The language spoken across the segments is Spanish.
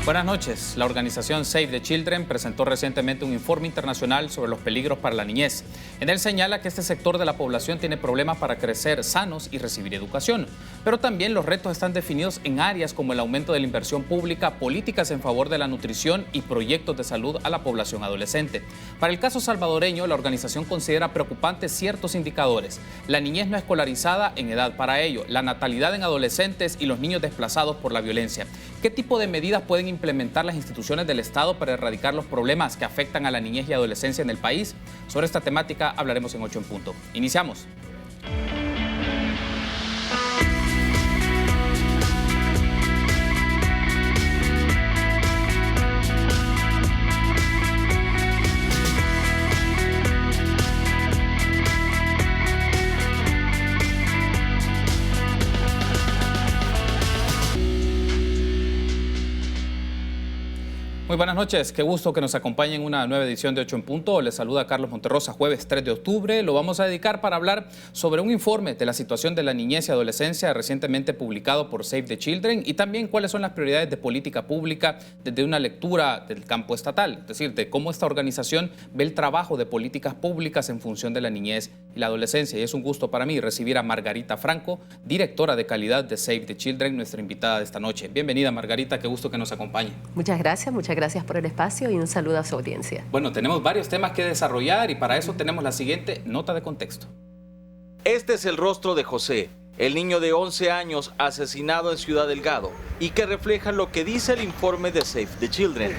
Buenas noches. La organización Save the Children presentó recientemente un informe internacional sobre los peligros para la niñez. En él señala que este sector de la población tiene problemas para crecer sanos y recibir educación. Pero también los retos están definidos en áreas como el aumento de la inversión pública, políticas en favor de la nutrición y proyectos de salud a la población adolescente. Para el caso salvadoreño, la organización considera preocupantes ciertos indicadores: la niñez no escolarizada en edad para ello, la natalidad en adolescentes y los niños desplazados por la violencia. ¿Qué tipo de medidas pueden implementar las instituciones del Estado para erradicar los problemas que afectan a la niñez y adolescencia en el país? Sobre esta temática hablaremos en 8 en punto. Iniciamos. Muy buenas noches, qué gusto que nos acompañen en una nueva edición de 8 en punto. Les saluda Carlos Monterrosa, jueves 3 de octubre. Lo vamos a dedicar para hablar sobre un informe de la situación de la niñez y adolescencia recientemente publicado por Save the Children y también cuáles son las prioridades de política pública desde una lectura del campo estatal, es decir, de cómo esta organización ve el trabajo de políticas públicas en función de la niñez y la adolescencia. Y es un gusto para mí recibir a Margarita Franco, directora de calidad de Save the Children, nuestra invitada de esta noche. Bienvenida, Margarita, qué gusto que nos acompañe. Muchas gracias por el espacio y un saludo a su audiencia. Bueno, tenemos varios temas que desarrollar y para eso tenemos la siguiente nota de contexto. Este es el rostro de José, el niño de 11 años asesinado en Ciudad Delgado y que refleja lo que dice el informe de Save the Children.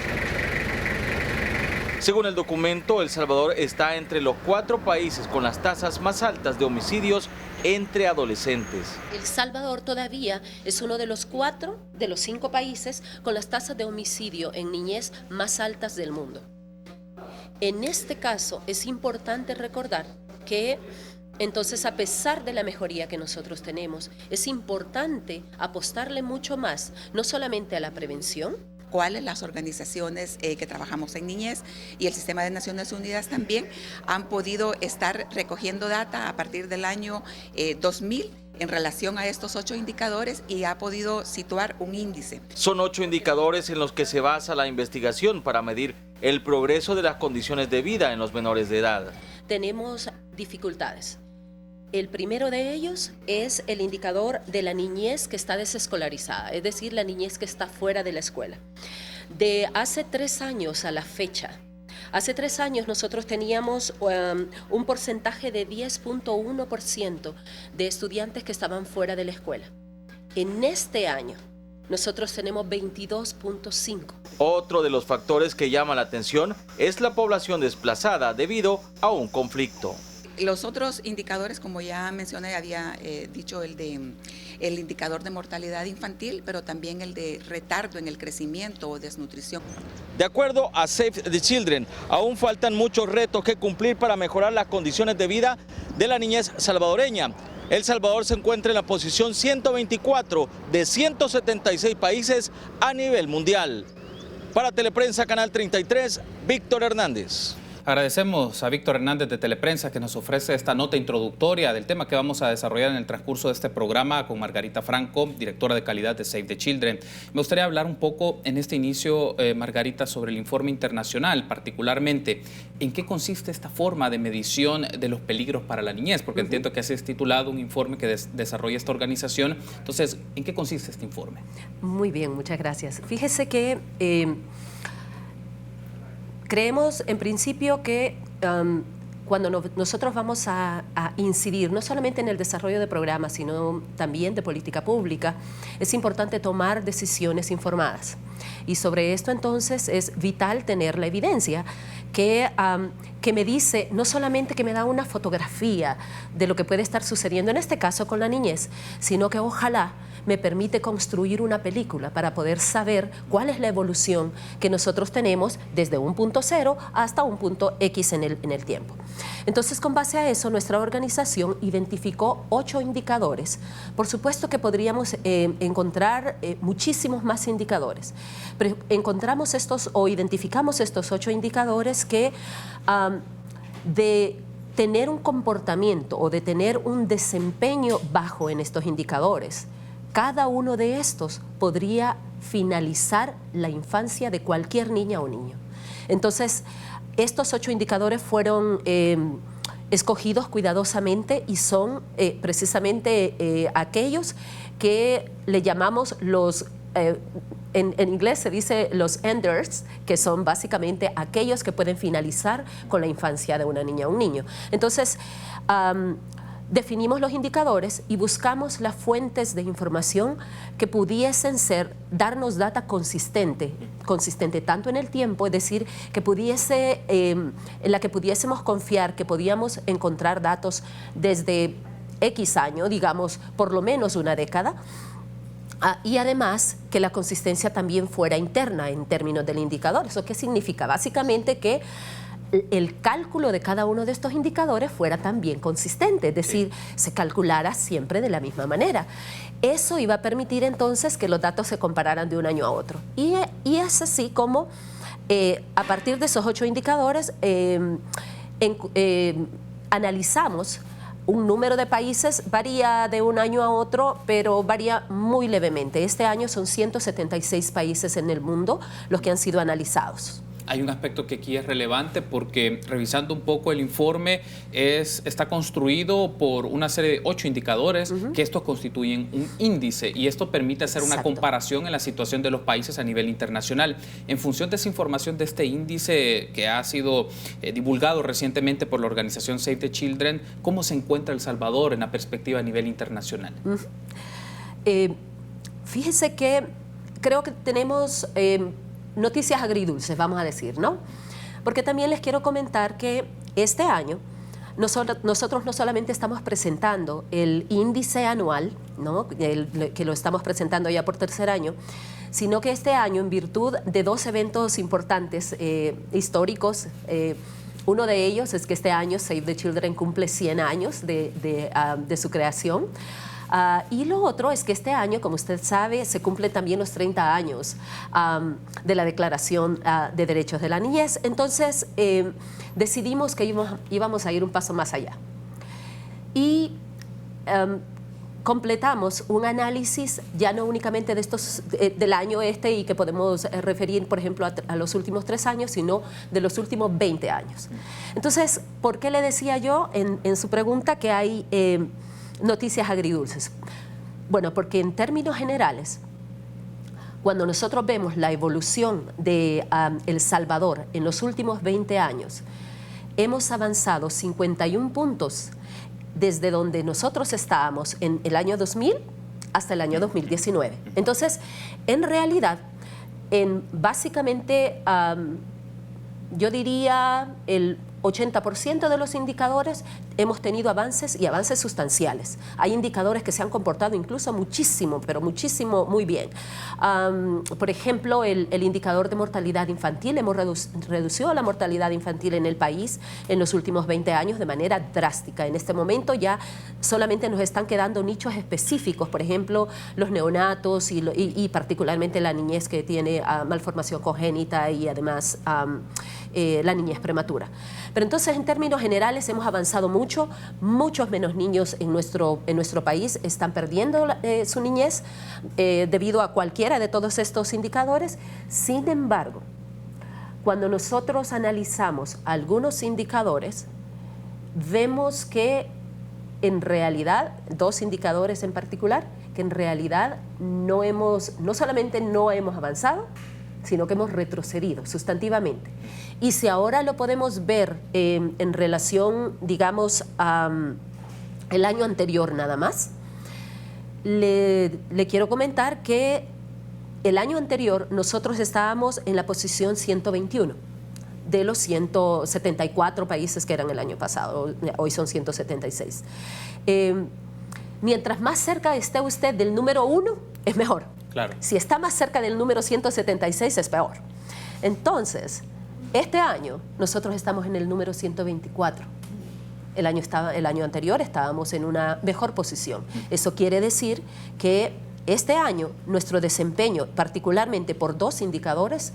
Según el documento, El Salvador está entre los 4 países con las tasas más altas de homicidios entre adolescentes. El Salvador todavía es uno de los 5 países con las tasas de homicidio en niñez más altas del mundo. En este caso es importante recordar que entonces, a pesar de la mejoría que nosotros tenemos, es importante apostarle mucho más, no solamente a la prevención, cuáles las organizaciones que trabajamos en niñez y el Sistema de Naciones Unidas también han podido estar recogiendo data a partir del año 2000 en relación a estos 8 indicadores y ha podido situar un índice. Son 8 indicadores en los que se basa la investigación para medir el progreso de las condiciones de vida en los menores de edad. Tenemos dificultades. El primero de ellos es el indicador de la niñez que está desescolarizada, es decir, la niñez que está fuera de la escuela. De hace 3 años a la fecha, hace 3 años nosotros teníamos un porcentaje de 10.1% de estudiantes que estaban fuera de la escuela. En este año, nosotros tenemos 22.5%. Otro de los factores que llama la atención es la población desplazada debido a un conflicto. Los otros indicadores, como ya mencioné, había dicho el indicador de mortalidad infantil, pero también el de retardo en el crecimiento o desnutrición. De acuerdo a Save the Children, aún faltan muchos retos que cumplir para mejorar las condiciones de vida de la niñez salvadoreña. El Salvador se encuentra en la posición 124 de 176 países a nivel mundial. Para Teleprensa Canal 33, Víctor Hernández. Agradecemos a Víctor Hernández de Teleprensa que nos ofrece esta nota introductoria del tema que vamos a desarrollar en el transcurso de este programa con Margarita Franco, directora de calidad de Save the Children. Me gustaría hablar un poco en este inicio, Margarita, sobre el informe internacional, particularmente en qué consiste esta forma de medición de los peligros para la niñez, porque entiendo que así es titulado un informe que desarrolla esta organización. Entonces, ¿en qué consiste este informe? Muy bien, muchas gracias. Fíjese que creemos en principio que cuando nosotros vamos a incidir no solamente en el desarrollo de programas, sino también de política pública, es importante tomar decisiones informadas. Y sobre esto entonces es vital tener la evidencia que me dice, no solamente que me da una fotografía de lo que puede estar sucediendo en este caso con la niñez, sino que ojalá me permite construir una película para poder saber cuál es la evolución que nosotros tenemos desde un punto cero hasta un punto X en el tiempo. Entonces, con base a eso, nuestra organización identificó 8 indicadores. Por supuesto que podríamos encontrar muchísimos más indicadores, pero encontramos identificamos estos 8 indicadores que de tener un comportamiento o de tener un desempeño bajo en estos indicadores, cada uno de estos podría finalizar la infancia de cualquier niña o niño. Entonces, estos 8 indicadores fueron escogidos cuidadosamente y son precisamente aquellos que le llamamos los, en inglés se dice los enders, que son básicamente aquellos que pueden finalizar con la infancia de una niña o un niño. Entonces, definimos los indicadores y buscamos las fuentes de información que pudiesen darnos data consistente tanto en el tiempo, es decir, que pudiese, en la que pudiésemos confiar que podíamos encontrar datos desde X año, digamos, por lo menos una década, y además que la consistencia también fuera interna en términos del indicador. ¿Eso qué significa? Básicamente que el cálculo de cada uno de estos indicadores fuera también consistente, es decir, se calculara siempre de la misma manera. Eso iba a permitir entonces que los datos se compararan de un año a otro. Y es así como a partir de esos 8 indicadores analizamos un número de países, varía de un año a otro, pero varía muy levemente. Este año son 176 países en el mundo los que han sido analizados. Hay un aspecto que aquí es relevante porque revisando un poco el informe está construido por una serie de 8 indicadores que estos constituyen un índice y esto permite hacer una comparación en la situación de los países a nivel internacional. En función de esa información de este índice que ha sido divulgado recientemente por la organización Save the Children, ¿cómo se encuentra El Salvador en la perspectiva a nivel internacional? Fíjese que creo que tenemos noticias agridulces, vamos a decir, ¿no? Porque también les quiero comentar que este año nosotros no solamente estamos presentando el índice anual, ¿no? Que lo estamos presentando ya por 3er año, sino que este año, en virtud de 2 eventos importantes, históricos, uno de ellos es que este año Save the Children cumple 100 años de su creación. Y lo otro es que este año, como usted sabe, se cumplen también los 30 años de la Declaración de Derechos de la Niñez. Entonces, decidimos que íbamos a ir un paso más allá. Y completamos un análisis ya no únicamente de estos, del año y que podemos referir, por ejemplo, a los últimos 3 años, sino de los últimos 20 años. Entonces, ¿por qué le decía yo en su pregunta que hay noticias agridulces? Bueno, porque en términos generales, cuando nosotros vemos la evolución de El Salvador en los últimos 20 años, hemos avanzado 51 puntos desde donde nosotros estábamos en el año 2000 hasta el año 2019. Entonces, en realidad, básicamente, yo diría el 80% de los indicadores hemos tenido avances y avances sustanciales. Hay indicadores que se han comportado incluso muchísimo, pero muchísimo, muy bien. Por ejemplo, el indicador de mortalidad infantil, hemos reducido la mortalidad infantil en el país en los últimos 20 años de manera drástica. En este momento ya solamente nos están quedando nichos específicos, por ejemplo, los neonatos y particularmente la niñez que tiene malformación congénita y además la niñez prematura. Pero entonces, en términos generales, hemos avanzado mucho. Muchos menos niños en nuestro país están perdiendo su niñez debido a cualquiera de todos estos indicadores. Sin embargo, cuando nosotros analizamos algunos indicadores, vemos que en realidad, 2 indicadores en particular, que en realidad no solamente no hemos avanzado, sino que hemos retrocedido sustantivamente. Y si ahora lo podemos ver en relación, digamos, el año anterior nada más, le quiero comentar que el año anterior nosotros estábamos en la posición 121 de los 174 países que eran el año pasado, hoy son 176. Mientras más cerca esté usted del número 1, es mejor. Claro. Si está más cerca del número 176, es peor. Entonces, este año nosotros estamos en el número 124. El año anterior estábamos en una mejor posición. Eso quiere decir que este año nuestro desempeño, particularmente por 2 indicadores,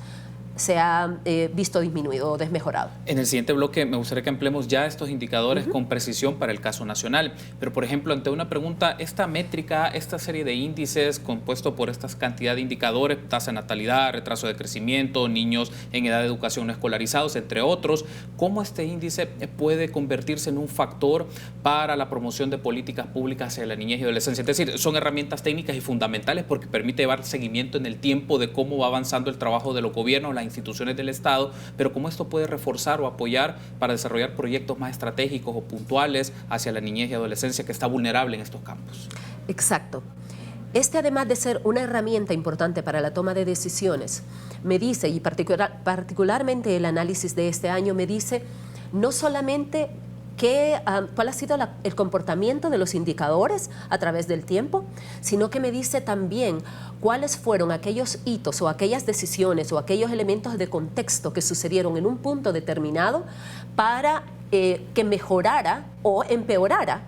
se ha visto disminuido o desmejorado. En el siguiente bloque me gustaría que empleemos ya estos indicadores con precisión para el caso nacional. Pero, por ejemplo, ante una pregunta, esta métrica, esta serie de índices compuesto por esta cantidad de indicadores, tasa de natalidad, retraso de crecimiento, niños en edad de educación no escolarizados, entre otros, ¿cómo este índice puede convertirse en un factor para la promoción de políticas públicas hacia la niñez y adolescencia? Es decir, son herramientas técnicas y fundamentales porque permite llevar seguimiento en el tiempo de cómo va avanzando el trabajo de los gobiernos, las instituciones del Estado, pero cómo esto puede reforzar o apoyar para desarrollar proyectos más estratégicos o puntuales hacia la niñez y adolescencia que está vulnerable en estos campos. Exacto. Además de ser una herramienta importante para la toma de decisiones, me dice, y particularmente el análisis de este año me dice, no solamente cuál ha sido el comportamiento de los indicadores a través del tiempo, sino que me dice también cuáles fueron aquellos hitos o aquellas decisiones o aquellos elementos de contexto que sucedieron en un punto determinado para que mejorara o empeorara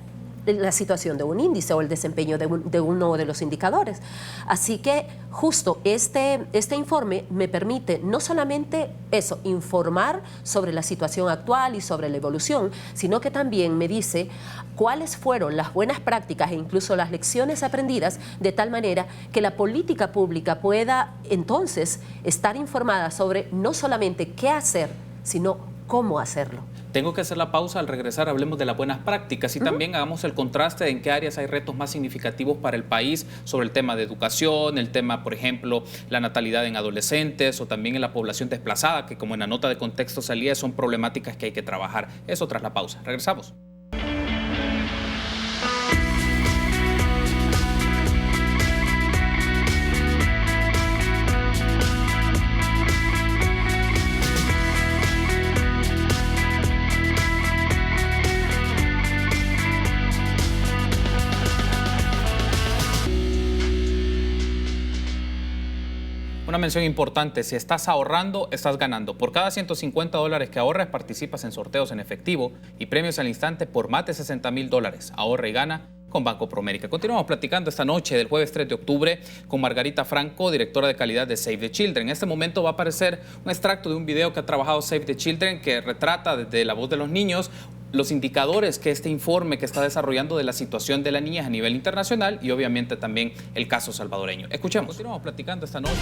la situación de un índice o el desempeño de uno de los indicadores. Así que justo este informe me permite no solamente eso, informar sobre la situación actual y sobre la evolución, sino que también me dice cuáles fueron las buenas prácticas e incluso las lecciones aprendidas, de tal manera que la política pública pueda entonces estar informada sobre no solamente qué hacer, sino cómo hacerlo. Tengo que hacer la pausa. Al regresar hablemos de las buenas prácticas y también hagamos el contraste de en qué áreas hay retos más significativos para el país sobre el tema de educación, el tema, por ejemplo, la natalidad en adolescentes o también en la población desplazada, que como en la nota de contexto salía, son problemáticas que hay que trabajar. Eso tras la pausa. Regresamos. Una mención importante: si estás ahorrando, estás ganando. Por cada $150 que ahorres, participas en sorteos en efectivo y premios al instante por más de $60,000. Ahorra y gana con Banco Promérica. Continuamos platicando esta noche del jueves 3 de octubre con Margarita Franco, directora de calidad de Save the Children. En este momento va a aparecer un extracto de un video que ha trabajado Save the Children que retrata desde la voz de los niños los indicadores que este informe que está desarrollando de la situación de la niñez a nivel internacional y obviamente también el caso salvadoreño. Escuchemos. Continuamos platicando esta noche.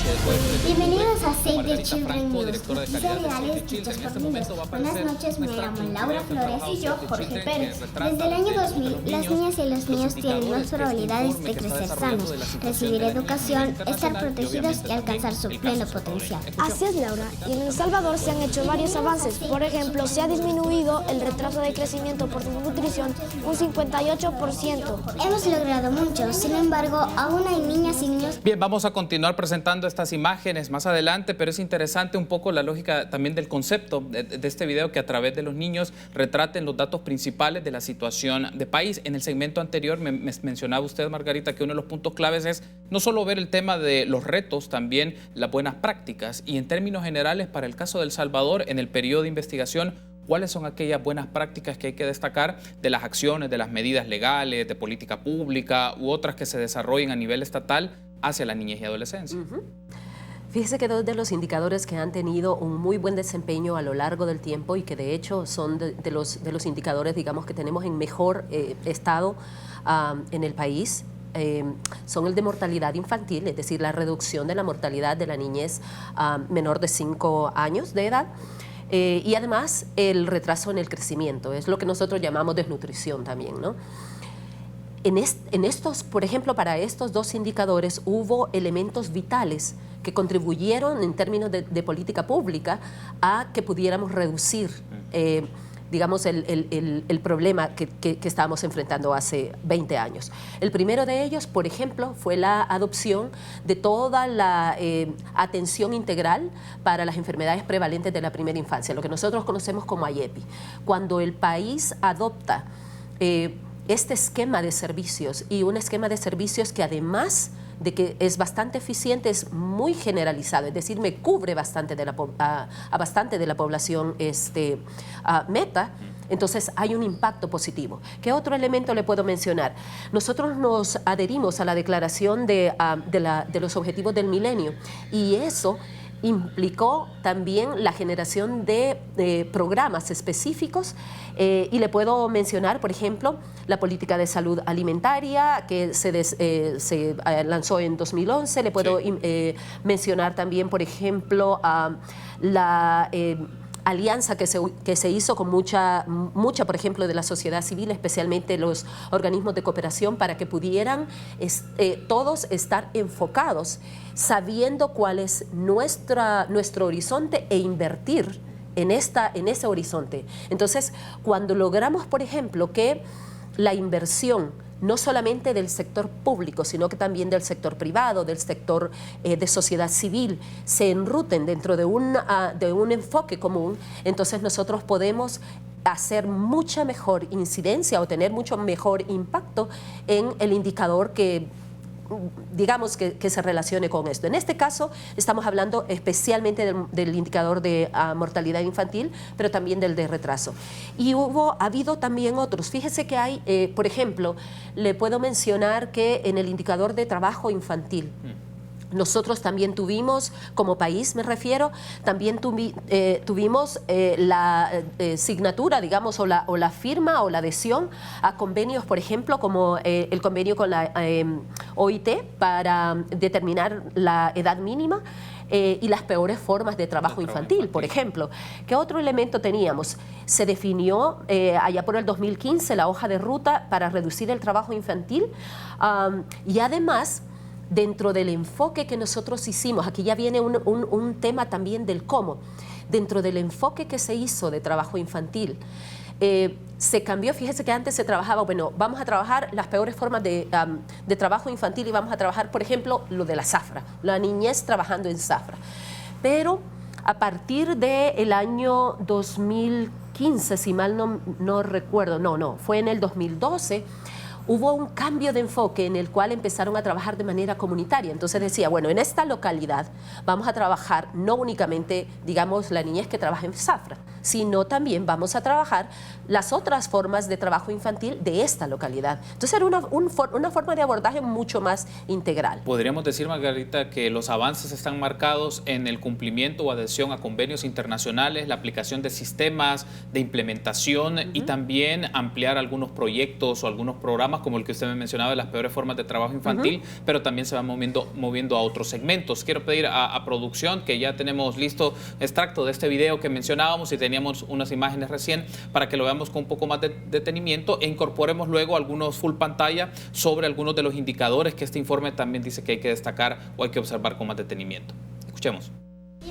Bienvenidos a Save the Children News, noticias reales dichas por niños. Buenas noches, me llamo Laura Flores y yo, Jorge Pérez. Desde el año 2000, las niñas y los niños tienen más probabilidades de crecer sanos, recibir educación, estar protegidos y alcanzar su pleno potencial. Así es, Laura. Y en El Salvador se han hecho varios avances. Por ejemplo, se ha disminuido el retraso de crecimiento por desnutrición un 58%. Hemos logrado mucho, sin embargo, aún hay niñas y niños. Bien, vamos a continuar presentando estas imágenes más adelante, pero es interesante un poco la lógica también del concepto de este video, que a través de los niños retraten los datos principales de la situación de país. En el segmento anterior me mencionaba usted, Margarita, que uno de los puntos claves es no solo ver el tema de los retos, también las buenas prácticas. Y en términos generales, para el caso de El Salvador, en el periodo de investigación, ¿cuáles son aquellas buenas prácticas que hay que destacar de las acciones, de las medidas legales, de política pública u otras que se desarrollen a nivel estatal hacia la niñez y adolescencia? Fíjese que dos de los indicadores que han tenido un muy buen desempeño a lo largo del tiempo y que de hecho son de los indicadores, digamos, que tenemos en mejor estado en el país, son el de mortalidad infantil, es decir, la reducción de la mortalidad de la niñez menor de 5 años de edad. Y además el retraso en el crecimiento, es lo que nosotros llamamos desnutrición también, ¿no? En estos, por ejemplo, para estos dos indicadores hubo elementos vitales que contribuyeron en términos de política pública a que pudiéramos reducir digamos, el problema que estábamos enfrentando hace 20 años. El primero de ellos, por ejemplo, fue la adopción de toda la atención integral para las enfermedades prevalentes de la primera infancia, lo que nosotros conocemos como IEPI. Cuando el país adopta este esquema de servicios, y un esquema de servicios que además de que es bastante eficiente, es muy generalizado, es decir, me cubre bastante a bastante de la población meta, entonces hay un impacto positivo. ¿Qué otro elemento le puedo mencionar? Nosotros nos adherimos a la declaración de los objetivos del milenio, y eso implicó también la generación de programas específicos y le puedo mencionar, por ejemplo, la política de salud alimentaria que se lanzó en 2011. Le puedo mencionar también, por ejemplo, la alianza que se hizo con mucha, por ejemplo, de la sociedad civil, especialmente los organismos de cooperación, para que pudieran todos estar enfocados, sabiendo cuál es nuestro horizonte e invertir en ese horizonte. Entonces, cuando logramos, por ejemplo, que la inversión no solamente del sector público, sino que también del sector privado, del sector de sociedad civil, se enruten dentro de un enfoque común, entonces nosotros podemos hacer mucha mejor incidencia o tener mucho mejor impacto en el indicador que digamos que se relacione con esto. En este caso estamos hablando especialmente del indicador de mortalidad infantil, pero también del de retraso. Y ha habido también otros. Fíjese que hay, por ejemplo, le puedo mencionar que en el indicador de trabajo infantil, nosotros también tuvimos, como país me refiero, también tuvimos la signatura, digamos, o la firma o la adhesión a convenios, por ejemplo, como el convenio con la OIT para determinar la edad mínima y las peores formas de trabajo infantil, por ejemplo. ¿Qué otro elemento teníamos? Se definió allá por el 2015 la hoja de ruta para reducir el trabajo infantil y además, dentro del enfoque que nosotros hicimos, aquí ya viene un tema también del cómo, dentro del enfoque que se hizo de trabajo infantil, se cambió. Fíjese que antes se trabajaba, bueno, vamos a trabajar las peores formas de trabajo infantil y vamos a trabajar, por ejemplo, lo de la zafra, la niñez trabajando en zafra. Pero a partir del año 2015, si mal no recuerdo, fue en el 2012, hubo un cambio de enfoque en el cual empezaron a trabajar de manera comunitaria. Entonces decía, bueno, en esta localidad vamos a trabajar no únicamente, digamos, la niñez que trabaja en zafra, sino también vamos a trabajar las otras formas de trabajo infantil de esta localidad. Entonces era una forma de abordaje mucho más integral. ¿Podríamos decir, Margarita, que los avances están marcados en el cumplimiento o adhesión a convenios internacionales, la aplicación de sistemas de implementación y también ampliar algunos proyectos o algunos programas como el que usted me mencionaba de las peores formas de trabajo infantil, pero también se van moviendo a otros segmentos? Quiero pedir a producción que ya tenemos listo extracto de este video que mencionábamos y teníamos unas imágenes recién para que lo veamos con un poco más de detenimiento e incorporemos luego algunos full pantalla sobre algunos de los indicadores que este informe también dice que hay que destacar o hay que observar con más detenimiento. Escuchemos.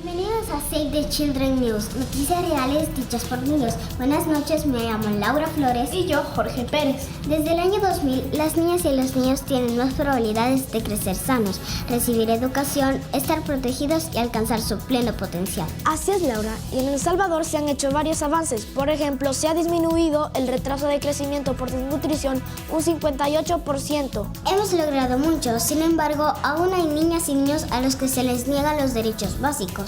Bienvenidos a Save the Children News, noticias reales dichas por niños. Buenas noches, me llamo Laura Flores y yo, Jorge Pérez. Desde el año 2000, las niñas y los niños tienen más probabilidades de crecer sanos, recibir educación, estar protegidos y alcanzar su pleno potencial. Así es, Laura, y en El Salvador se han hecho varios avances. Por ejemplo, se ha disminuido el retraso de crecimiento por desnutrición un 58%. Hemos logrado mucho, sin embargo, aún hay niñas y niños a los que se les niegan los derechos básicos.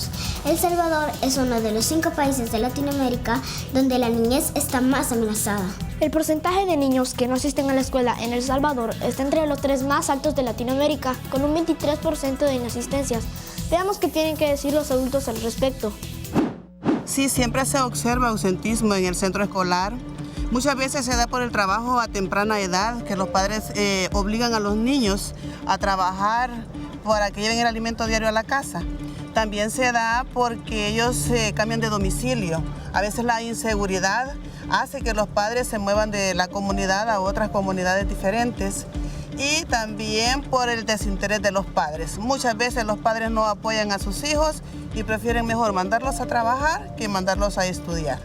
El Salvador es uno de los 5 países de Latinoamérica donde la niñez está más amenazada. El porcentaje de niños que no asisten a la escuela en El Salvador está entre los 3 más altos de Latinoamérica, con un 23% de inasistencias. Veamos qué tienen que decir los adultos al respecto. Sí, siempre se observa ausentismo en el centro escolar. Muchas veces se da por el trabajo a temprana edad, que los padres obligan a los niños a trabajar para que lleven el alimento diario a la casa. También se da porque ellos cambian de domicilio. A veces la inseguridad hace que los padres se muevan de la comunidad a otras comunidades diferentes y también por el desinterés de los padres. Muchas veces los padres no apoyan a sus hijos y prefieren mejor mandarlos a trabajar que mandarlos a estudiar.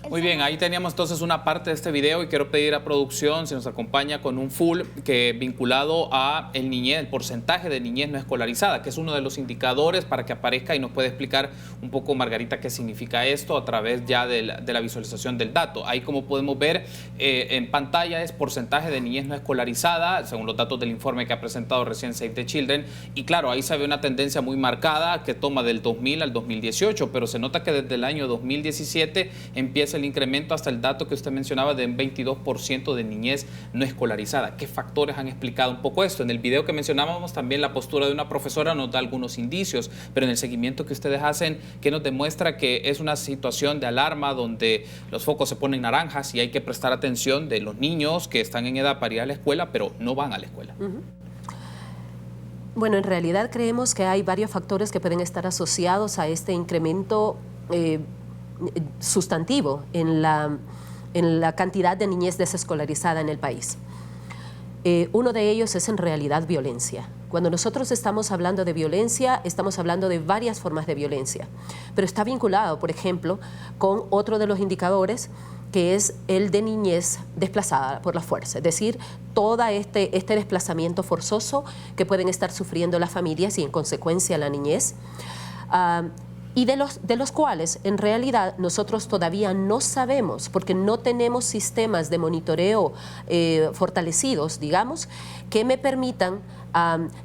Muy bien, ahí teníamos entonces una parte de este video y quiero pedir a producción si nos acompaña con un full que vinculado a el porcentaje de niñez no escolarizada, que es uno de los indicadores para que aparezca y nos puede explicar un poco, Margarita, qué significa esto a través ya de la visualización del dato. Ahí, como podemos ver en pantalla, es porcentaje de niñez no escolarizada, según los datos del informe que ha presentado recién Save the Children. Y claro, ahí se ve una tendencia muy marcada que toma del 2000 al 2018, pero se nota que desde el año 2017 empieza el incremento hasta el dato que usted mencionaba de un 22% de niñez no escolarizada. ¿Qué factores han explicado un poco esto? En el video que mencionábamos también la postura de una profesora nos da algunos indicios, pero en el seguimiento que ustedes hacen, ¿qué nos demuestra que es una situación de alarma donde los focos se ponen naranjas y hay que prestar atención de los niños que están en edad para ir a la escuela, pero no van a la escuela? Bueno, en realidad creemos que hay varios factores que pueden estar asociados a este incremento sustantivo en la cantidad de niñez desescolarizada en el país. Uno de ellos es en realidad violencia. Cuando nosotros estamos hablando de violencia, estamos hablando de varias formas de violencia, pero está vinculado, por ejemplo, con otro de los indicadores, que es el de niñez desplazada por la fuerza, es decir, todo este desplazamiento forzoso que pueden estar sufriendo las familias y en consecuencia la niñez, y de los cuales en realidad nosotros todavía no sabemos, porque no tenemos sistemas de monitoreo fortalecidos, digamos, que me permitan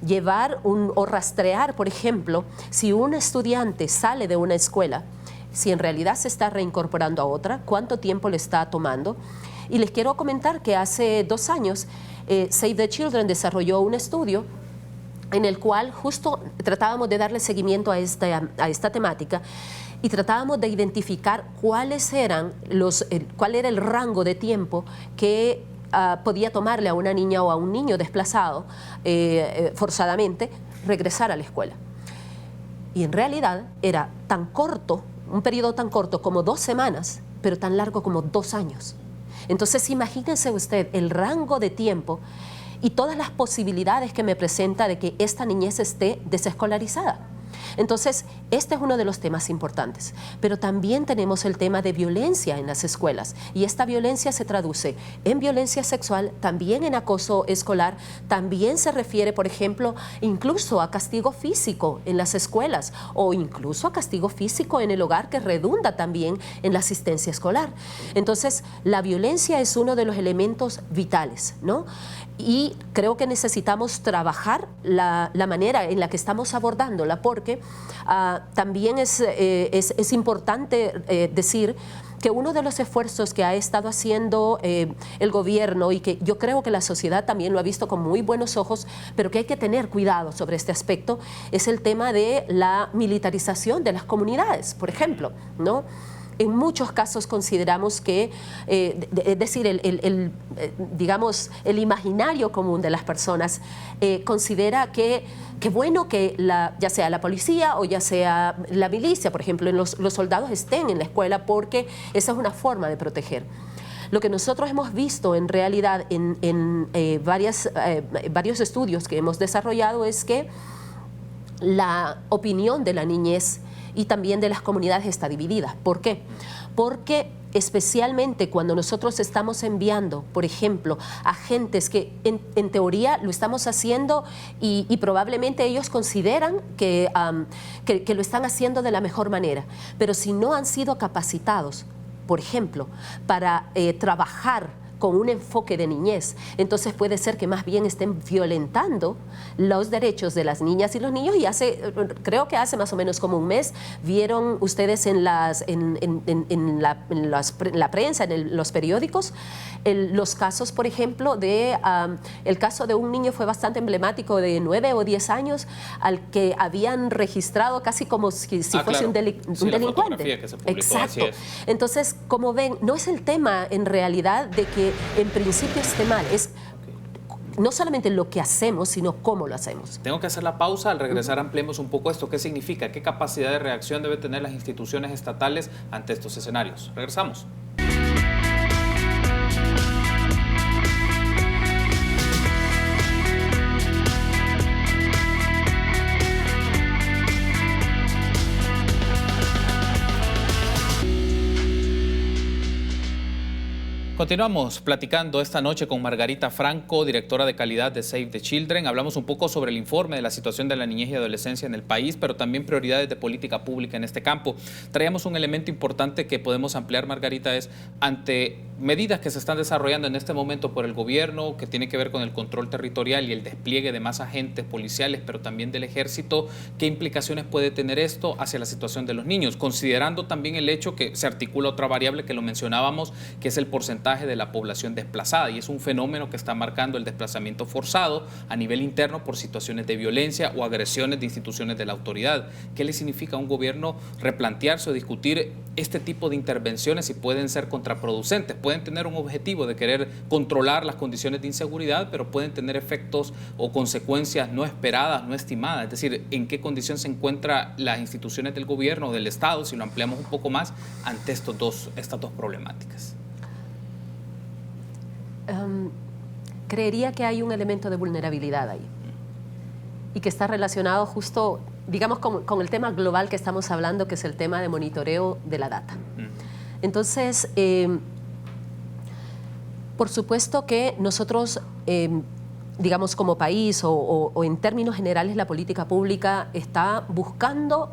llevar o rastrear, por ejemplo, si un estudiante sale de una escuela, si en realidad se está reincorporando a otra, cuánto tiempo le está tomando. Y les quiero comentar que hace 2 años Save the Children desarrolló un estudio en el cual justo tratábamos de darle seguimiento a esta temática y tratábamos de identificar cuál era el rango de tiempo que podía tomarle a una niña o a un niño desplazado forzadamente regresar a la escuela. Y en realidad era tan corto, un periodo tan corto como 2 semanas, pero tan largo como 2 años. Entonces imagínense usted el rango de tiempo y todas las posibilidades que me presenta de que esta niñez esté desescolarizada. Entonces, este es uno de los temas importantes, pero también tenemos el tema de violencia en las escuelas y esta violencia se traduce en violencia sexual, también en acoso escolar, también se refiere, por ejemplo, incluso a castigo físico en las escuelas o incluso a castigo físico en el hogar que redunda también en la asistencia escolar. Entonces, la violencia es uno de los elementos vitales, ¿no? Y creo que necesitamos trabajar la manera en la que estamos abordándola, porque también es importante decir que uno de los esfuerzos que ha estado haciendo el gobierno y que yo creo que la sociedad también lo ha visto con muy buenos ojos, pero que hay que tener cuidado sobre este aspecto, es el tema de la militarización de las comunidades, por ejemplo, ¿no? En muchos casos consideramos que, es decir, digamos, el imaginario común de las personas considera que bueno que ya sea la policía o ya sea la milicia, por ejemplo, los soldados estén en la escuela porque esa es una forma de proteger. Lo que nosotros hemos visto en realidad en varios estudios que hemos desarrollado es que la opinión de la niñez y también de las comunidades está dividida. ¿Por qué? Porque especialmente cuando nosotros estamos enviando, por ejemplo, agentes que en teoría lo estamos haciendo y probablemente ellos consideran que lo están haciendo de la mejor manera, pero si no han sido capacitados, por ejemplo, para trabajar con un enfoque de niñez, entonces puede ser que más bien estén violentando los derechos de las niñas y los niños. Y creo que hace más o menos como un mes vieron ustedes en la prensa, en los periódicos, los casos, por ejemplo, el caso de un niño fue bastante emblemático de 9 o 10 años al que habían registrado casi como si fuese un delincuente. Que se publicó. Exacto. Entonces, como ven, no es el tema en realidad de que en principio esté mal, es no solamente lo que hacemos, sino cómo lo hacemos. Tengo que hacer la pausa. Al regresar ampliemos un poco esto. ¿Qué significa? ¿Qué capacidad de reacción deben tener las instituciones estatales ante estos escenarios? Regresamos. Continuamos platicando esta noche con Margarita Franco, directora de calidad de Save the Children. Hablamos un poco sobre el informe de la situación de la niñez y adolescencia en el país, pero también prioridades de política pública en este campo. Traíamos un elemento importante que podemos ampliar, Margarita, es ante medidas que se están desarrollando en este momento por el gobierno, que tiene que ver con el control territorial y el despliegue de más agentes policiales, pero también del ejército, ¿qué implicaciones puede tener esto hacia la situación de los niños? Considerando también el hecho que se articula otra variable que lo mencionábamos, que es el porcentaje de la población desplazada, y es un fenómeno que está marcando el desplazamiento forzado a nivel interno por situaciones de violencia o agresiones de instituciones de la autoridad. ¿Qué le significa a un gobierno replantearse o discutir este tipo de intervenciones si pueden ser contraproducentes? Pueden tener un objetivo de querer controlar las condiciones de inseguridad, pero pueden tener efectos o consecuencias no esperadas, no estimadas. Es decir, ¿en qué condición se encuentran las instituciones del gobierno o del Estado, si lo ampliamos un poco más, ante estas dos problemáticas? Creería que hay un elemento de vulnerabilidad ahí y que está relacionado justo, digamos, con el tema global que estamos hablando, que es el tema de monitoreo de la data. Entonces, por supuesto que nosotros, digamos, como país o en términos generales, la política pública está buscando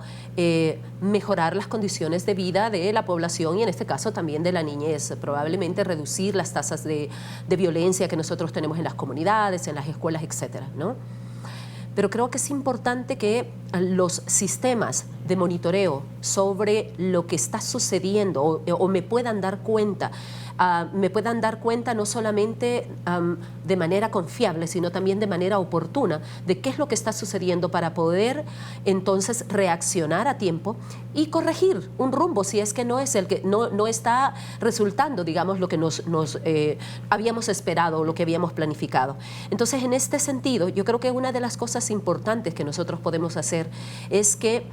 mejorar las condiciones de vida de la población y en este caso también de la niñez, probablemente reducir las tasas de violencia que nosotros tenemos en las comunidades, en las escuelas, etcétera, ¿no? Pero creo que es importante que los sistemas de monitoreo sobre lo que está sucediendo o me puedan dar cuenta no solamente de manera confiable, sino también de manera oportuna de qué es lo que está sucediendo para poder entonces reaccionar a tiempo y corregir un rumbo si es que no es el que no está resultando, digamos, lo que nos habíamos esperado o lo que habíamos planificado. Entonces, en este sentido, yo creo que una de las cosas importantes que nosotros podemos hacer es que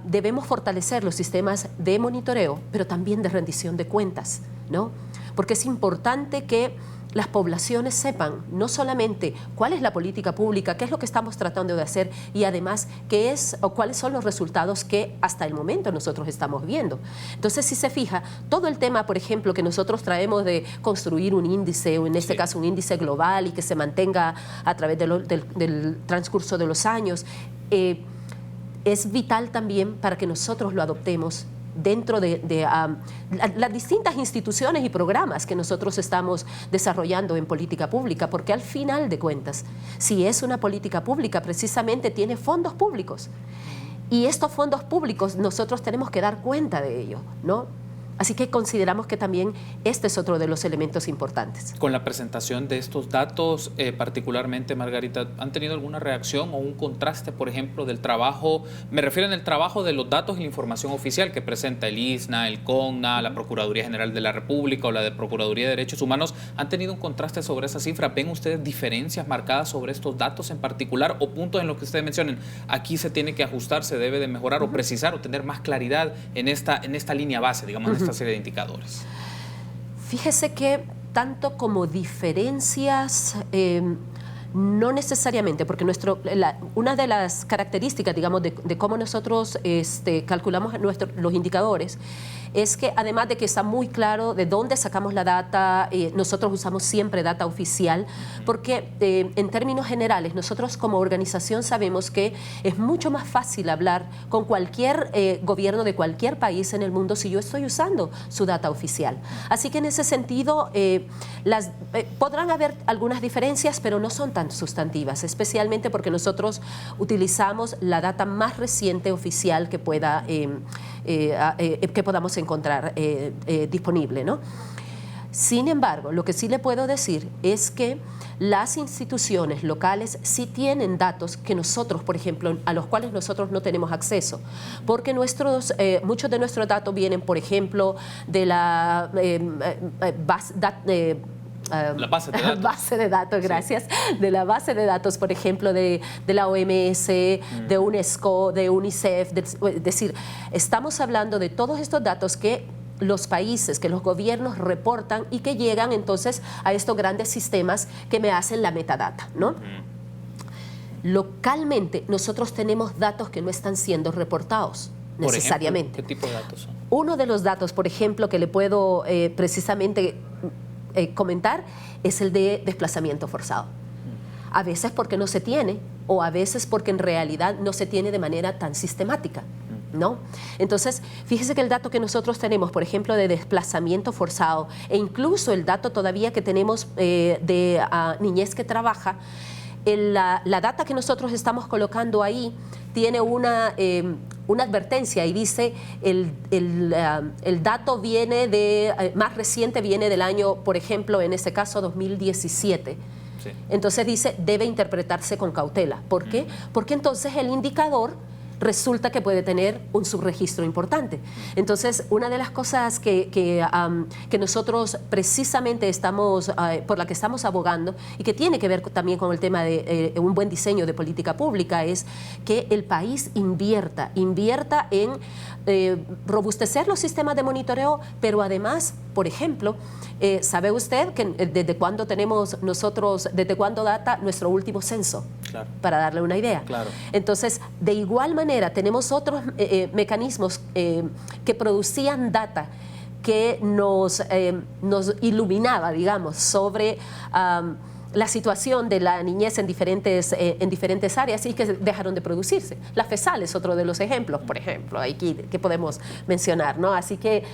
debemos fortalecer los sistemas de monitoreo, pero también de rendición de cuentas, ¿no? Porque es importante que las poblaciones sepan no solamente cuál es la política pública, qué es lo que estamos tratando de hacer y además qué es o cuáles son los resultados que hasta el momento nosotros estamos viendo. Entonces, si se fija, todo el tema, por ejemplo, que nosotros traemos de construir un índice, o en este caso un índice global y que se mantenga a través del transcurso de los años, es vital también para que nosotros lo adoptemos dentro de las distintas instituciones y programas que nosotros estamos desarrollando en política pública, porque al final de cuentas, si es una política pública, precisamente tiene fondos públicos. Y estos fondos públicos nosotros tenemos que dar cuenta de ello, ¿no? Así que consideramos que también este es otro de los elementos importantes. Con la presentación de estos datos, particularmente, Margarita, ¿han tenido alguna reacción o un contraste, por ejemplo, del trabajo? Me refiero en el trabajo de los datos y la información oficial que presenta el ISNA, el CONNA, la Procuraduría General de la República o la de Procuraduría de Derechos Humanos. ¿Han tenido un contraste sobre esa cifra? ¿Ven ustedes diferencias marcadas sobre estos datos en particular o puntos en los que ustedes mencionen aquí se tiene que ajustar, se debe de mejorar o precisar o tener más claridad en esta línea base, digamos, en esta serie de indicadores? Fíjese que tanto como diferencias, no necesariamente, porque una de las características, digamos, de cómo nosotros calculamos los indicadores es que además de que está muy claro de dónde sacamos la data, nosotros usamos siempre data oficial, porque en términos generales nosotros como organización sabemos que es mucho más fácil hablar con cualquier gobierno de cualquier país en el mundo si yo estoy usando su data oficial. Así que en ese sentido podrán haber algunas diferencias, pero no son tan sustantivas, especialmente porque nosotros utilizamos la data más reciente oficial que podamos encontrar disponible, ¿no? Sin embargo, lo que sí le puedo decir es que las instituciones locales sí tienen datos que nosotros, por ejemplo, a los cuales nosotros no tenemos acceso, porque muchos de nuestros datos vienen, por ejemplo, de la base de datos, gracias, sí. De la base de datos, por ejemplo, de la OMS, de UNESCO, de UNICEF, es decir, estamos hablando de todos estos datos que los países, que los gobiernos reportan y que llegan entonces a estos grandes sistemas que me hacen la metadata, ¿no? Localmente nosotros tenemos datos que no están siendo reportados necesariamente. ¿Qué tipo de datos son? Uno de los datos, por ejemplo, que le puedo precisamente comentar es el de desplazamiento forzado. A veces porque no se tiene o a veces porque en realidad no se tiene de manera tan sistemática. ¿no? Entonces, fíjese que el dato que nosotros tenemos, por ejemplo, de desplazamiento forzado, e incluso el dato todavía que tenemos de niñez que trabaja, la data que nosotros estamos colocando ahí tiene una advertencia y dice el dato viene más reciente viene del año, por ejemplo, en este caso 2017. Sí. Entonces dice, debe interpretarse con cautela. ¿Por qué? Porque entonces el indicador resulta que puede tener un subregistro importante. Entonces, una de las cosas que nosotros precisamente por la que estamos abogando y que tiene que ver también con el tema de un buen diseño de política pública es que el país invierta en robustecer los sistemas de monitoreo, pero además, por ejemplo, ¿sabe usted que desde cuándo data nuestro último censo? Claro. Para darle una idea. Claro. Entonces, de igual manera, tenemos otros mecanismos que producían data que nos iluminaba, digamos, sobre la situación de la niñez en diferentes áreas y que dejaron de producirse. La FESAL es otro de los ejemplos, por ejemplo, aquí que podemos mencionar, ¿no? Así que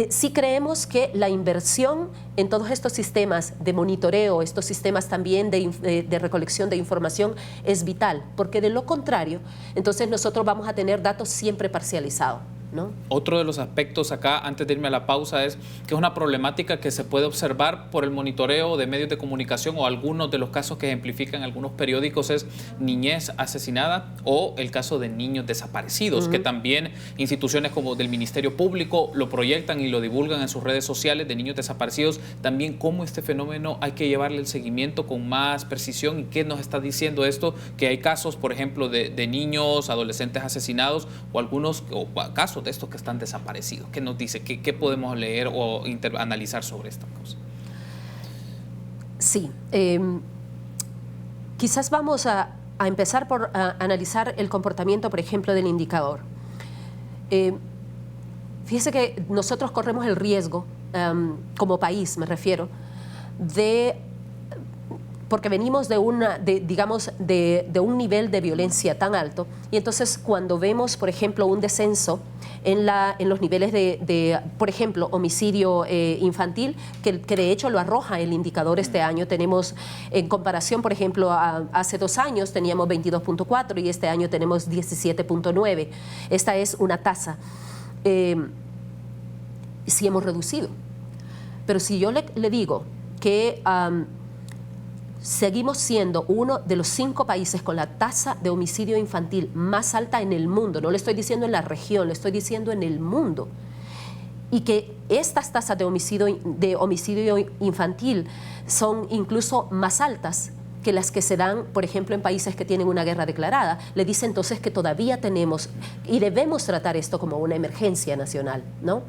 sí creemos que la inversión en todos estos sistemas de monitoreo, estos sistemas también de recolección de información es vital, porque de lo contrario, entonces nosotros vamos a tener datos siempre parcializados, ¿no? Otro de los aspectos acá, antes de irme a la pausa, es que es una problemática que se puede observar por el monitoreo de medios de comunicación o algunos de los casos que ejemplifican algunos periódicos es niñez asesinada o el caso de niños desaparecidos, que también instituciones como del Ministerio Público lo proyectan y lo divulgan en sus redes sociales de niños desaparecidos. También cómo este fenómeno hay que llevarle el seguimiento con más precisión y qué nos está diciendo esto, que hay casos, por ejemplo, de niños, adolescentes asesinados o algunos casos de estos que están desaparecidos. ¿Qué nos dice? ¿Qué podemos leer o analizar sobre esta cosa? Sí. Quizás vamos a empezar por analizar el comportamiento, por ejemplo, del indicador. Fíjese que nosotros corremos el riesgo, como país me refiero, porque venimos de un nivel de violencia tan alto y entonces cuando vemos, por ejemplo, un descenso en los niveles por ejemplo, homicidio infantil, que de hecho lo arroja el indicador este año, tenemos en comparación, por ejemplo, hace 2 años teníamos 22.4 y este año tenemos 17.9. Esta es una tasa. Sí hemos reducido, pero si yo le digo que seguimos siendo uno de los 5 países con la tasa de homicidio infantil más alta en el mundo. No le estoy diciendo en la región, le estoy diciendo en el mundo. Y que estas tasas de homicidio infantil son incluso más altas que las que se dan, por ejemplo, en países que tienen una guerra declarada. Le dice entonces que todavía tenemos y debemos tratar esto como una emergencia nacional, ¿no?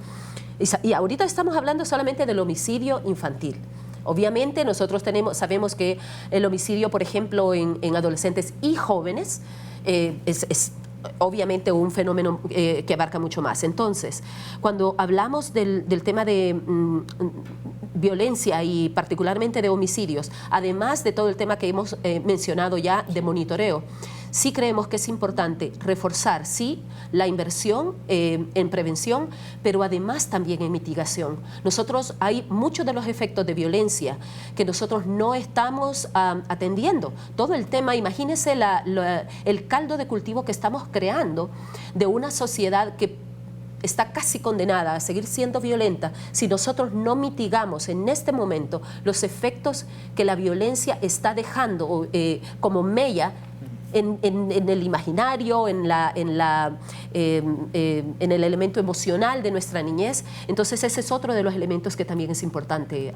Y ahorita estamos hablando solamente del homicidio infantil. Obviamente nosotros sabemos que el homicidio, por ejemplo, en adolescentes y jóvenes es obviamente un fenómeno que abarca mucho más. Entonces, cuando hablamos del tema de violencia y particularmente de homicidios, además de todo el tema que hemos mencionado ya de monitoreo, sí creemos que es importante reforzar, sí, la inversión en prevención, pero además también en mitigación. Nosotros hay muchos de los efectos de violencia que nosotros no estamos atendiendo. Todo el tema, imagínense el caldo de cultivo que estamos creando de una sociedad que está casi condenada a seguir siendo violenta si nosotros no mitigamos en este momento los efectos que la violencia está dejando como mella en el imaginario, en el elemento emocional de nuestra niñez. Entonces ese es otro de los elementos que también es importante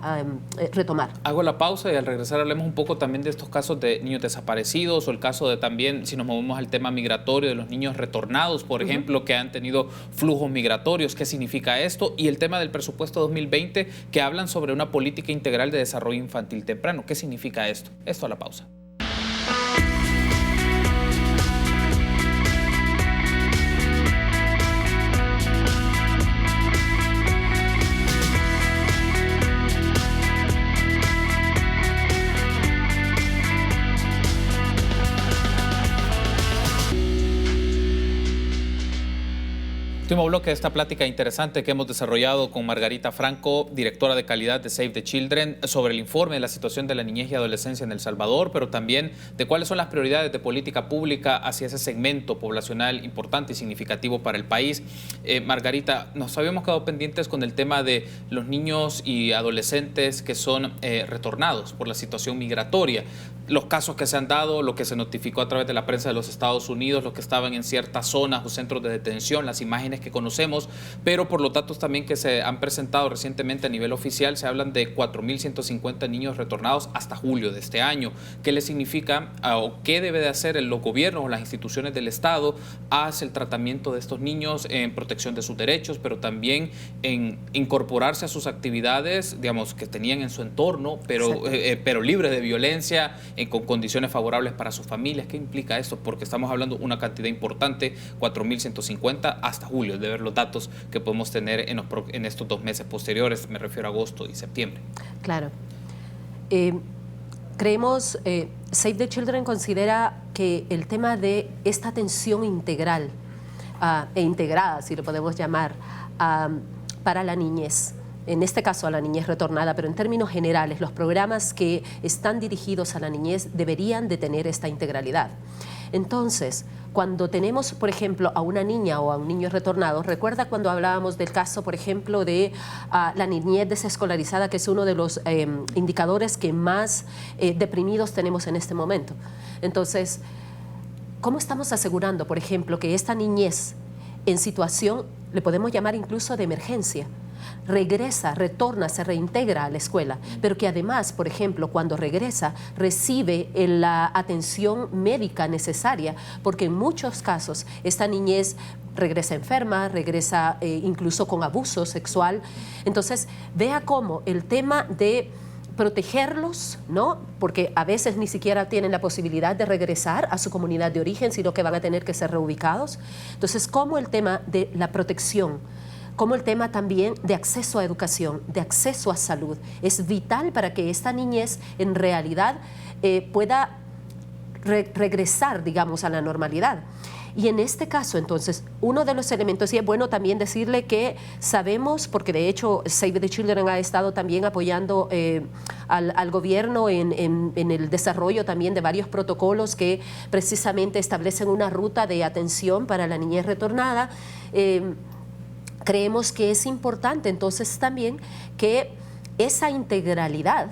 retomar. Hago la pausa y al regresar hablemos un poco también de estos casos de niños desaparecidos o el caso de también, si nos movemos al tema migratorio, de los niños retornados, por ejemplo, que han tenido flujos migratorios. ¿Qué significa esto? Y el tema del presupuesto 2020, que hablan sobre una política integral de desarrollo infantil temprano. ¿Qué significa esto? Esto a la pausa. Último bloque de esta plática interesante que hemos desarrollado con Margarita Franco, directora de calidad de Save the Children, sobre el informe de la situación de la niñez y adolescencia en El Salvador, pero también de cuáles son las prioridades de política pública hacia ese segmento poblacional importante y significativo para el país. Margarita, nos habíamos quedado pendientes con el tema de los niños y adolescentes que son retornados por la situación migratoria. Los casos que se han dado, lo que se notificó a través de la prensa de los Estados Unidos, los que estaban en ciertas zonas o centros de detención, las imágenes que conocemos, pero por los datos también que se han presentado recientemente a nivel oficial, se hablan de 4.150 niños retornados hasta julio de este año. ¿Qué le significa o qué debe de hacer los gobiernos o las instituciones del Estado hacia el tratamiento de estos niños en protección de sus derechos, pero también en incorporarse a sus actividades, digamos, que tenían en su entorno, pero libres de violencia, con condiciones favorables para sus familias? ¿Qué implica esto? Porque estamos hablando de una cantidad importante, 4.150 hasta julio, de ver los datos que podemos tener en estos 2 meses posteriores, me refiero a agosto y septiembre. Claro. Creemos, Save the Children considera que el tema de esta atención integral e integrada, si lo podemos llamar, para la niñez, en este caso a la niñez retornada, pero en términos generales, los programas que están dirigidos a la niñez deberían de tener esta integralidad. Entonces, cuando tenemos, por ejemplo, a una niña o a un niño retornado, recuerda cuando hablábamos del caso, por ejemplo, de la niñez desescolarizada, que es uno de los indicadores que más deprimidos tenemos en este momento. Entonces, ¿cómo estamos asegurando, por ejemplo, que esta niñez en situación, le podemos llamar incluso de emergencia, regresa, retorna, se reintegra a la escuela, pero que además, por ejemplo, cuando regresa, recibe la atención médica necesaria, porque en muchos casos esta niñez regresa enferma, regresa incluso con abuso sexual? Entonces, vea cómo el tema de protegerlos, ¿no? Porque a veces ni siquiera tienen la posibilidad de regresar a su comunidad de origen, sino que van a tener que ser reubicados. Entonces, cómo el tema de la protección, como el tema también de acceso a educación, de acceso a salud, es vital para que esta niñez en realidad pueda regresar, digamos, a la normalidad. Y en este caso, entonces, uno de los elementos, y es bueno también decirle que sabemos, porque de hecho Save the Children ha estado también apoyando al gobierno en el desarrollo también de varios protocolos que precisamente establecen una ruta de atención para la niñez retornada. Creemos que es importante entonces también que esa integralidad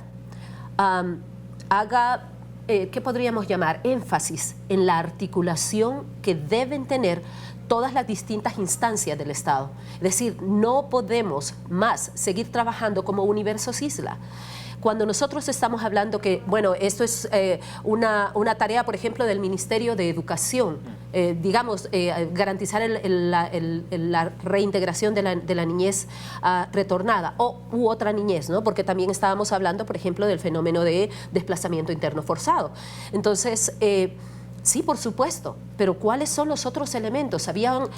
haga, ¿qué podríamos llamar? Énfasis en la articulación que deben tener todas las distintas instancias del Estado. Es decir, no podemos más seguir trabajando como universos isla. Cuando nosotros estamos hablando que, bueno, esto es una tarea, por ejemplo, del Ministerio de Educación, digamos, garantizar la reintegración de la niñez retornada u otra niñez, ¿no? Porque también estábamos hablando, por ejemplo, del fenómeno de desplazamiento interno forzado. Entonces, sí, por supuesto, pero ¿cuáles son los otros elementos? Habían,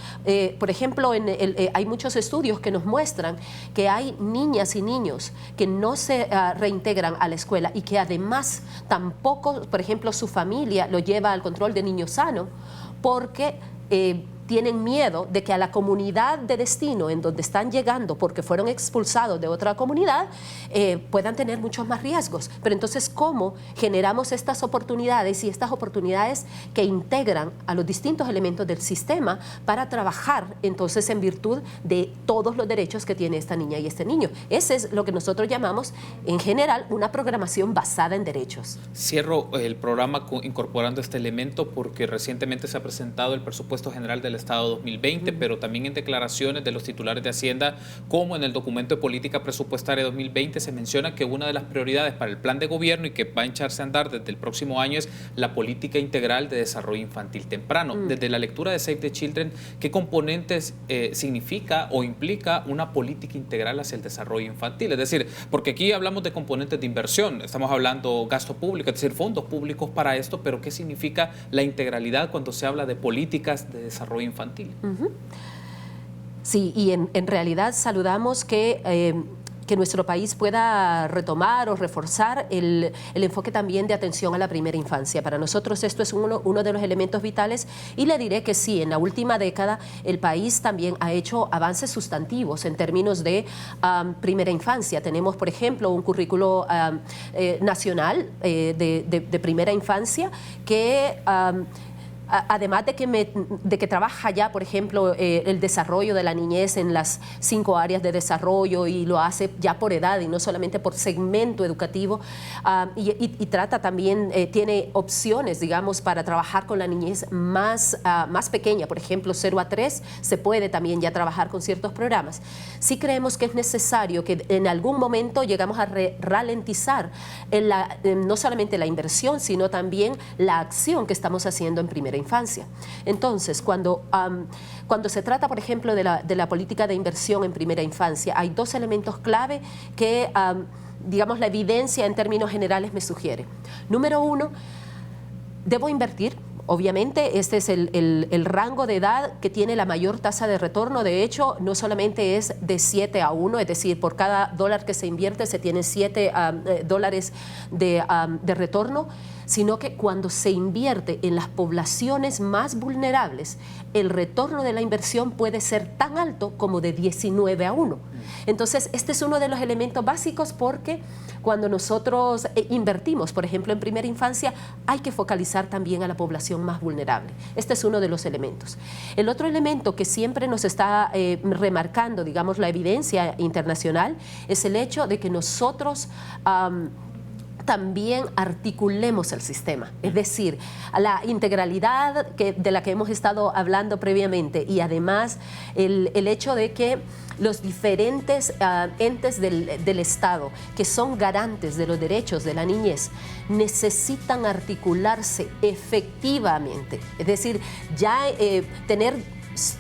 por ejemplo, hay muchos estudios que nos muestran que hay niñas y niños que no se reintegran a la escuela y que además tampoco, por ejemplo, su familia lo lleva al control de niño sano porque tienen miedo de que a la comunidad de destino en donde están llegando porque fueron expulsados de otra comunidad puedan tener muchos más riesgos. Pero entonces, ¿cómo generamos estas oportunidades y estas oportunidades que integran a los distintos elementos del sistema para trabajar entonces en virtud de todos los derechos que tiene esta niña y este niño? Ese es lo que nosotros llamamos en general una programación basada en derechos. Cierro el programa incorporando este elemento porque recientemente se ha presentado el presupuesto general del Estado 2020, pero también en declaraciones de los titulares de Hacienda, como en el documento de política presupuestaria 2020, se menciona que una de las prioridades para el plan de gobierno y que va a echarse a andar desde el próximo año es la política integral de desarrollo infantil temprano. Desde la lectura de Save the Children, ¿qué componentes significa o implica una política integral hacia el desarrollo infantil? Es decir, porque aquí hablamos de componentes de inversión, estamos hablando gasto público, es decir, fondos públicos para esto, pero ¿qué significa la integralidad cuando se habla de políticas de desarrollo infantil? Sí, y en realidad saludamos que que nuestro país pueda retomar o reforzar el enfoque también de atención a la primera infancia. Para nosotros esto es uno de los elementos vitales y le diré que sí, en la última década el país también ha hecho avances sustantivos en términos de primera infancia. Tenemos, por ejemplo, un currículo nacional de primera infancia que además de que trabaja ya, por ejemplo, el desarrollo de la niñez en las 5 áreas de desarrollo y lo hace ya por edad y no solamente por segmento educativo, y trata también, tiene opciones, digamos, para trabajar con la niñez más pequeña, por ejemplo, 0 a 3, se puede también ya trabajar con ciertos programas. Sí creemos que es necesario que en algún momento llegamos a ralentizar no solamente la inversión, sino también la acción que estamos haciendo en primera infancia. Entonces, cuando se trata, por ejemplo, de la política de inversión en primera infancia, hay 2 elementos clave que, digamos, la evidencia en términos generales me sugiere. Número 1, debo invertir. Obviamente, este es el rango de edad que tiene la mayor tasa de retorno. De hecho, no solamente es de 7 a 1, es decir, por cada dólar que se invierte se tienen 7 dólares de retorno, sino que cuando se invierte en las poblaciones más vulnerables, el retorno de la inversión puede ser tan alto como de 19 a 1. Entonces, este es uno de los elementos básicos porque cuando nosotros invertimos, por ejemplo, en primera infancia, hay que focalizar también a la población más vulnerable. Este es uno de los elementos. El otro elemento que siempre nos está remarcando, digamos, la evidencia internacional, es el hecho de que nosotros también articulemos el sistema, es decir, a la integralidad de la que hemos estado hablando previamente y además el hecho de que los diferentes entes del Estado que son garantes de los derechos de la niñez necesitan articularse efectivamente, es decir, ya tener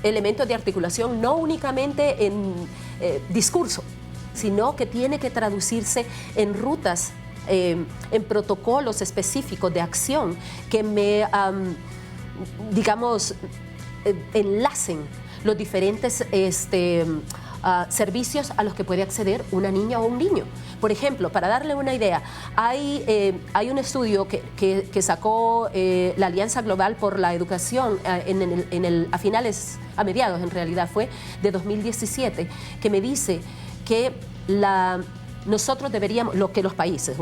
elementos de articulación no únicamente en discurso, sino que tiene que traducirse en rutas, en protocolos específicos de acción que digamos, enlacen los diferentes servicios a los que puede acceder una niña o un niño. Por ejemplo, para darle una idea, hay un estudio que sacó la Alianza Global por la Educación a mediados en realidad fue, de 2017, que me dice que nosotros deberíamos, los países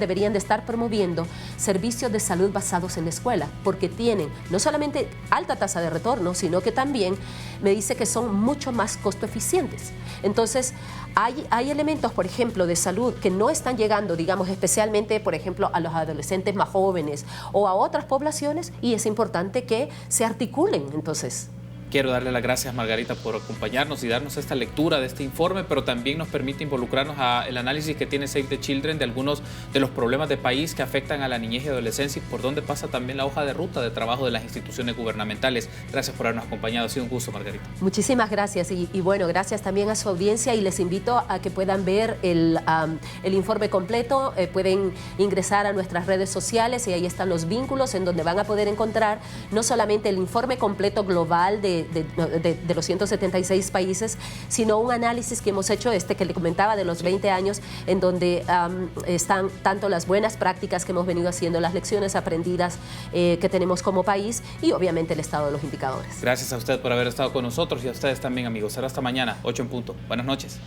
deberían de estar promoviendo servicios de salud basados en la escuela, porque tienen no solamente alta tasa de retorno, sino que también me dice que son mucho más costo eficientes. Entonces, hay elementos, por ejemplo, de salud que no están llegando, digamos, especialmente, por ejemplo, a los adolescentes más jóvenes o a otras poblaciones, y es importante que se articulen, entonces. Quiero darle las gracias, Margarita, por acompañarnos y darnos esta lectura de este informe, pero también nos permite involucrarnos al análisis que tiene Save the Children de algunos de los problemas de país que afectan a la niñez y adolescencia y por dónde pasa también la hoja de ruta de trabajo de las instituciones gubernamentales. Gracias por habernos acompañado. Ha sido un gusto, Margarita. Muchísimas gracias y bueno, gracias también a su audiencia y les invito a que puedan ver el informe completo. Pueden ingresar a nuestras redes sociales y ahí están los vínculos en donde van a poder encontrar no solamente el informe completo global de los 176 países, sino un análisis que hemos hecho, que le comentaba, de los 20 años, en donde están tanto las buenas prácticas que hemos venido haciendo, las lecciones aprendidas que tenemos como país y obviamente el estado de los indicadores. Gracias a usted por haber estado con nosotros y a ustedes también, amigos. Será hasta mañana, 8 en punto. Buenas noches.